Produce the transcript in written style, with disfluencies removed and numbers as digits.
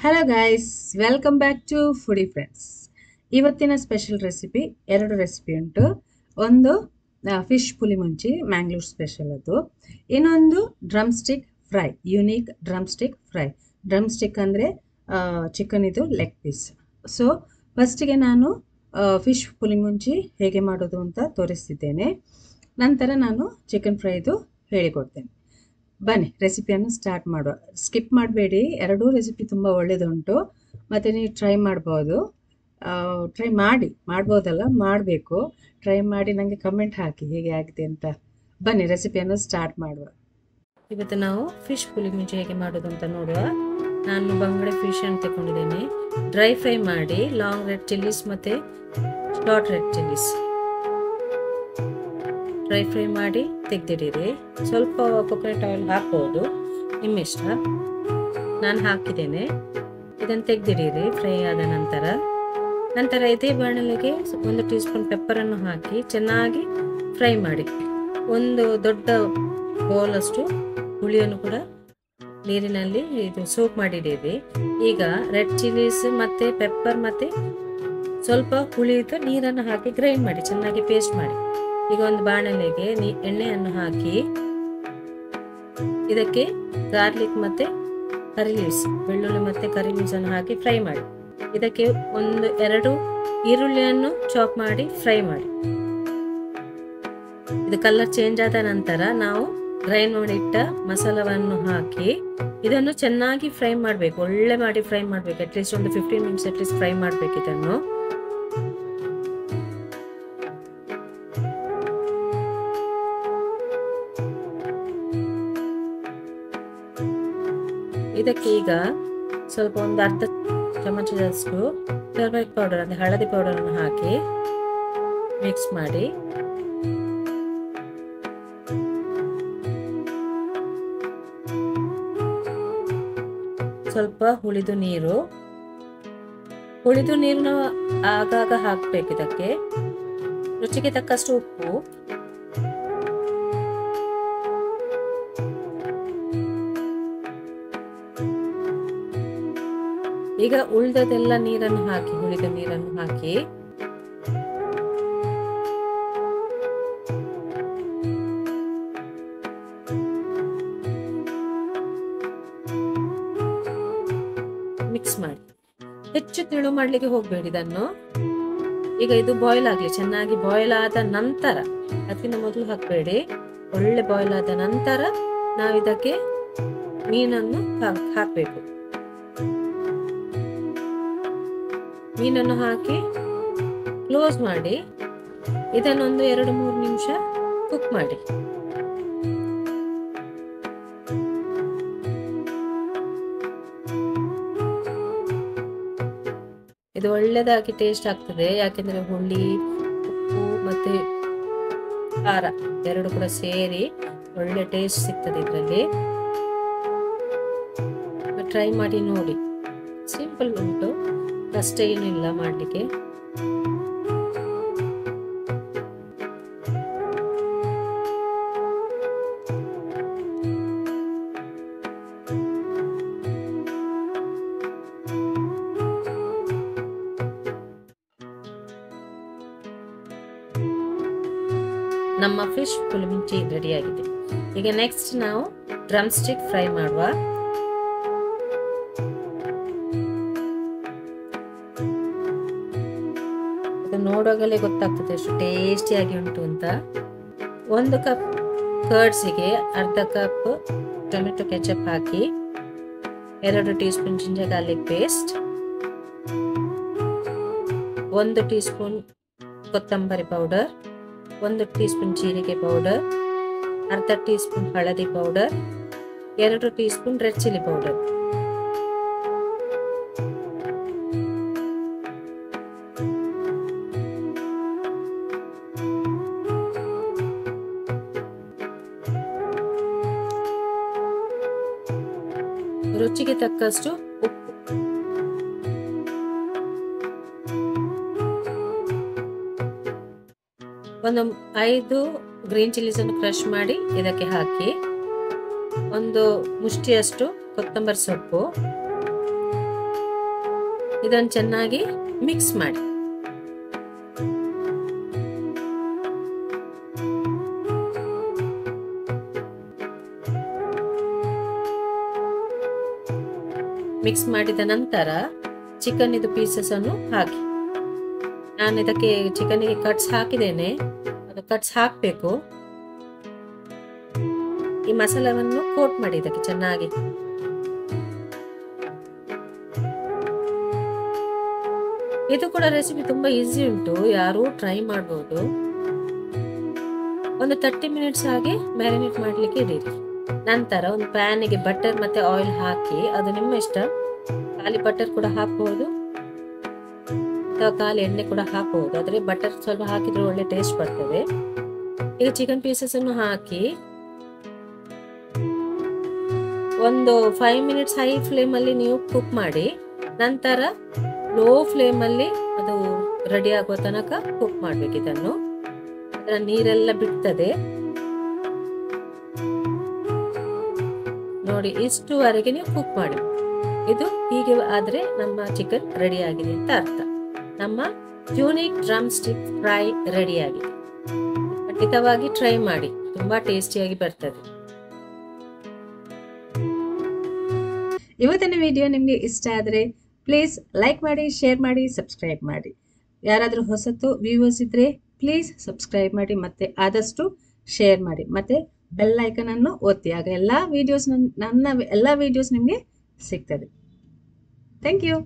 Hello guys, welcome back to foodie friends. ಇವತ್ತಿನ special recipe ಎರಡು recipe ಉಂಟು. ಒಂದು fish pulimunchi Mangalore special, ಅದು. ಇನ್ನೊಂದು drumstick fry, unique drumstick fry. Drumstick ಅಂದರೆ chicken ಇದು ಲೆಗ್ ಪೀಸ್. ಸೊ ಫಸ್ಟಿಗೆ ನಾನು ಫಿಶ್ ಪುಲಿ ಮುಂಚಿ ಹೇಗೆ ಮಾಡೋದು ಅಂತ ತೋರಿಸ್ತಿದ್ದೇನೆ. ನಂತರ ನಾನು ಚಿಕನ್ ಫ್ರೈದು ಹೇಳಿಕೊಡ್ತೇನೆ. ಬನ್ನಿ ರೆಸಿಪಿಯನ್ನು ಸ್ಟಾರ್ಟ್ ಮಾಡುವ. ಸ್ಕಿಪ್ ಮಾಡಬೇಡಿ, ಎರಡೂ ರೆಸಿಪಿ ತುಂಬ ಒಳ್ಳೆಯದುಂಟು. ಮತ್ತು ನೀವು ಟ್ರೈ ಮಾಡ್ಬೋದು. ಟ್ರೈ ಮಾಡ್ಬೋದಲ್ಲ, ಮಾಡಬೇಕು. ಟ್ರೈ ಮಾಡಿ ನನಗೆ ಕಮೆಂಟ್ ಹಾಕಿ ಹೇಗೆ ಆಗಿದೆ ಅಂತ. ಬನ್ನಿ ರೆಸಿಪಿಯನ್ನು ಸ್ಟಾರ್ಟ್ ಮಾಡುವ. ಇವತ್ತು ನಾವು ಫಿಶ್ ಪುಲಿ ಮುಂಚಿ ಹೇಗೆ ಮಾಡೋದು ಅಂತ ನೋಡುವ. ನಾನು ಬಂಗಡೆ ಫಿಶ್ ಅನ್ನು ತಗೊಂಡಿದ್ದೇನೆ. ಡ್ರೈ ಫ್ರೈ ಮಾಡಿ ಲಾಂಗ್ ರೆಡ್ ಚಿಲ್ಲೀಸ್ ಮತ್ತು short red chillies dry fry ಮಾಡಿ ತೆಗೆದಿಡಿರಿ. ಸ್ವಲ್ಪ ಕೊಕೊನಟ್ ಆಯಿಲ್ ಹಾಕ್ಬೋದು, ನಿಮ್ಮ ಇಷ್ಟ. ನಾನು ಹಾಕಿದ್ದೇನೆ. ಇದನ್ನು ತೆಗೆದಿಡಿರಿ ಫ್ರೈ ಆದ ನಂತರ ಇದೇ ಬಾಣಲೆಗೆ 1 ಟೀ ಸ್ಪೂನ್ ಪೆಪ್ಪರನ್ನು ಹಾಕಿ ಚೆನ್ನಾಗಿ ಫ್ರೈ ಮಾಡಿ. ಒಂದು ದೊಡ್ಡ ಬೌಲಷ್ಟು ಹುಳಿಯನ್ನು ಕೂಡ ನೀರಿನಲ್ಲಿ ಇದು ಸೋಪ್ ಮಾಡಿಡಿರಿ. ಈಗ ರೆಡ್ ಚಿಲ್ಲೀಸ್ ಮತ್ತು ಪೆಪ್ಪರ್ ಮತ್ತು ಸ್ವಲ್ಪ ಹುಳಿದು ನೀರನ್ನು ಹಾಕಿ ಗ್ರೈಂಡ್ ಮಾಡಿ, ಚೆನ್ನಾಗಿ ಪೇಸ್ಟ್ ಮಾಡಿ. ಈಗ ಒಂದು ಬಾಣಲೆಗೆ ಎಣ್ಣೆಯನ್ನು ಹಾಕಿ ಇದಕ್ಕೆ ಗಾರ್ಲಿಕ್ ಮತ್ತು ಕರಿ ಲೀವ್ಸ್, ಬೆಳ್ಳುಳ್ಳಿ ಮತ್ತು ಕರಿ ಲೀವ್ಸ್ ಅನ್ನು ಹಾಕಿ ಫ್ರೈ ಮಾಡಿ. ಇದಕ್ಕೆ 1-2 ಈರುಳ್ಳಿಯನ್ನು ಚಾಪ್ ಮಾಡಿ ಫ್ರೈ ಮಾಡಿ. ಇದು ಕಲರ್ ಚೇಂಜ್ ಆದ ನಂತರ ನಾವು ಗ್ರೈಂಡ್ ಮಾಡಿಟ್ಟ ಮಸಾಲವನ್ನು ಹಾಕಿ ಇದನ್ನು ಚೆನ್ನಾಗಿ ಫ್ರೈ ಮಾಡಬೇಕು. ಒಳ್ಳೆ ಮಾಡಿ ಫ್ರೈ ಮಾಡಬೇಕು. ಅಟ್ಲೀಸ್ಟ್ ಒಂದು 15 ಮಿನಿಟ್ಸ್ ಅಟ್ಲೀಸ್ಟ್ ಫ್ರೈ ಮಾಡಬೇಕು ಇದನ್ನು. ಇದಕ್ಕೆ ಈಗ ಸ್ವಲ್ಪ ಒಂದು ಅರ್ಧ ಚಮಚದಷ್ಟು ಟರ್ಮರಿಕ್ ಪೌಡರ್ ಅಂದರೆ ಹಳದಿ ಪೌಡರನ್ನು ಹಾಕಿ ಮಿಕ್ಸ್ ಮಾಡಿ. ಸ್ವಲ್ಪ ಹುಳಿದು ನೀರನ್ನು ಆಗಾಗ ಹಾಕಬೇಕು. ಇದಕ್ಕೆ ರುಚಿಗೆ ತಕ್ಕಷ್ಟು ಉಪ್ಪು, ಈಗ ಉಳಿದದೆಲ್ಲ ನೀರನ್ನು ಹಾಕಿ, ಹುಳಿದ ನೀರನ್ನು ಹಾಕಿ ಮಿಕ್ಸ್ ಮಾಡಿ. ಹೆಚ್ಚು ತಿಳು ಮಾಡ್ಲಿಕ್ಕೆ ಹೋಗ್ಬೇಡಿ ಇದನ್ನು. ಈಗ ಇದು ಬಾಯ್ಲ್ ಆಗ್ಲಿ, ಚೆನ್ನಾಗಿ ಬಾಯ್ಲ್ ಆದ ನಂತರ, ಅದಕ್ಕಿಂತ ಮೊದಲು ಹಾಕಬೇಡಿ. ಒಳ್ಳೆ ಬಾಯ್ಲ್ ಆದ ನಂತರ ನಾವು ಇದಕ್ಕೆ ಮೀನನ್ನು ಹಾಕಬೇಕು. ಮೀನನ್ನು ಹಾಕಿ ಕ್ಲೋಸ್ ಮಾಡಿ ಇದನ್ನೊಂದು 2-3 ನಿಮಿಷ ಕುಕ್ ಮಾಡಿ. ಇದು ಒಳ್ಳೆದಾಗಿ ಟೇಸ್ಟ್ ಆಗ್ತದೆ, ಯಾಕೆಂದ್ರೆ ಹುಳಿ, ಉಪ್ಪು ಮತ್ತೆ ಖಾರ ಎರಡು ಕೂಡ ಸೇರಿ ಒಳ್ಳೆ ಟೇಸ್ಟ್ ಸಿಗ್ತದೆ ಇದರಲ್ಲಿ. ಟ್ರೈ ಮಾಡಿ ನೋಡಿ, ಸಿಂಪಲ್ ಉಂಟು, ಕಷ್ಟ ಏನಿಲ್ಲ ಮಾಡಲಿಕ್ಕೆ. ನಮ್ಮ ಫಿಶ್ ಪುಲಿ ಮುಂಚಿ ರೆಡಿ ಆಗಿದೆ. ಈಗ ನೆಕ್ಸ್ಟ್ ನಾವು ಡ್ರಮ್ ಸ್ಟಿಕ್ ಫ್ರೈ ಮಾಡುವ. ನೋಡುವಾಗಲೇ ಗೊತ್ತಾಗ್ತದೆ ಎಷ್ಟು ಟೇಸ್ಟಿಯಾಗಿ ಉಂಟು ಅಂತ. 1 ಕಪ್ ಕರ್ಡ್ಸಿಗೆ ಅರ್ಧ ಕಪ್ ಟೊಮೆಟೊ ಕೆಚಪ್ ಹಾಕಿ, 2 tea spoon ginger garlic paste, 1 tea spoon ಕೊತ್ತಂಬರಿ ಪೌಡರ್, 1 ಟೀ ಸ್ಪೂನ್ ಜೀರಿಗೆ ಪೌಡರ್, ಅರ್ಧ ಟೀ ಸ್ಪೂನ್ ಹಳದಿ powder, 2 tea spoon red chilli powder. ರುಚಿಗೆ ತಕ್ಕಷ್ಟು ಉಪ್ಪು. ಒಂದು 5 ಗ್ರೀನ್ ಚಿಲ್ಲೀಸ್ ಅನ್ನು ಕ್ರಶ್ ಮಾಡಿ ಇದಕ್ಕೆ ಹಾಕಿ, ಒಂದು ಮುಷ್ಟಿಯಷ್ಟು ಕೊತ್ತಂಬರಿ ಸೊಪ್ಪು, ಇದನ್ನು ಚೆನ್ನಾಗಿ ಮಿಕ್ಸ್ ಮಾಡಿ. ಮಿಕ್ಸ್ ಮಾಡಿದ ನಂತರ ಚಿಕನ್ ಇದು ಪೀಸಸ್ ಅನ್ನು ಹಾಕಿ. ನಾನು ಇದಕ್ಕೆ ಚಿಕನ್ಗೆ ಕಟ್ಸ್ ಹಾಕಿದ್ದೇನೆ, ಅದು ಕಟ್ಸ್ ಹಾಕಬೇಕು. ಈ ಮಸಾಲವನ್ನು ಕೋಟ್ ಮಾಡಿ ಇದಕ್ಕೆ ಚೆನ್ನಾಗಿ. ಇದು ಕೂಡ ರೆಸಿಪಿ ತುಂಬಾ ಈಸಿ ಉಂಟು, ಯಾರು ಟ್ರೈ ಮಾಡಬಹುದು. ಒಂದು 30 ಮಿನಿಟ್ಸ್ ಹಾಗೆ ಮ್ಯಾರಿನೇಟ್ ಮಾಡ್ಲಿಕ್ಕೆ ಇಡಿರಿ. ನಂತರ ಒಂದು ಪ್ಯಾನಿಗೆ ಬಟರ್ ಮತ್ತೆ ಆಯಿಲ್ ಹಾಕಿ, ಅದು ನಿಮ್ಮ ಇಷ್ಟ, ಖಾಲಿ ಬಟರ್ ಕೂಡ ಹಾಕಬಹುದು ಅಥವಾ ಖಾಲಿ ಎಣ್ಣೆ ಕೂಡ ಹಾಕಬಹುದು. ಆದ್ರೆ ಬಟರ್ ಸ್ವಲ್ಪ ಹಾಕಿದ್ರೆ ಒಳ್ಳೆ ಟೇಸ್ಟ್ ಬರ್ತದೆ. ಈಗ ಚಿಕನ್ ಪೀಸಸ್ ಅನ್ನು ಹಾಕಿ ಒಂದು 5 ಮಿನಿಟ್ಸ್ ಹೈ ಫ್ಲೇಮ್ ಅಲ್ಲಿ ನೀವು ಕುಕ್ ಮಾಡಿ. ನಂತರ ಲೋ ಫ್ಲೇಮ್ ಅಲ್ಲಿ ಅದು ರೆಡಿ ಆಗುವ ತನಕ ಕುಕ್ ಮಾಡ್ಬೇಕು. ಇದನ್ನು ಅದರ ನೀರೆಲ್ಲ ಬಿಡ್ತದೆ ನೋಡಿ, ಇಷ್ಟುವರೆಗೆ ನೀವು ಕುಕ್ ಮಾಡಿ. ಇದು ಹೀಗೆ ಆದ್ರೆ ನಮ್ಮ ಚಿಕನ್ ರೆಡಿ ಆಗಿದೆ ಅಂತ ಅರ್ಥ. ನಮ್ಮ unique drum stick fry ready ಆಗಿದೆ. ಖಂಡಿತವಾಗಿ ಟ್ರೈ ಮಾಡಿ, ತುಂಬಾ ಟೇಸ್ಟಿಯಾಗಿ ಬರ್ತದೆ. ಇವತ್ತಿನ ವಿಡಿಯೋ ನಿಮಗೆ ಇಷ್ಟ ಆದರೆ ಪ್ಲೀಸ್ ಲೈಕ್ ಮಾಡಿ, ಶೇರ್ ಮಾಡಿ, ಸಬ್ಸ್ಕ್ರೈಬ್ ಮಾಡಿ. ಯಾರಾದರೂ ಹೊಸತು ವ್ಯೂವರ್ಸ್ ಇದ್ರೆ ಪ್ಲೀಸ್ ಸಬ್ಸ್ಕ್ರೈಬ್ ಮಾಡಿ, ಮತ್ತೆ ಆದಷ್ಟು ಶೇರ್ ಮಾಡಿ, ಮತ್ತೆ ಬೆಲ್ ಐಕನ್ ಅನ್ನು ಒತ್ತಿ. ಆಗ ಎಲ್ಲ ವಿಡಿಯೋಸ್ ನನ್ನ ಎಲ್ಲ ವಿಡಿಯೋಸ್ ನಿಮಗೆ ಸಿಗ್ತದೆ. Thank you.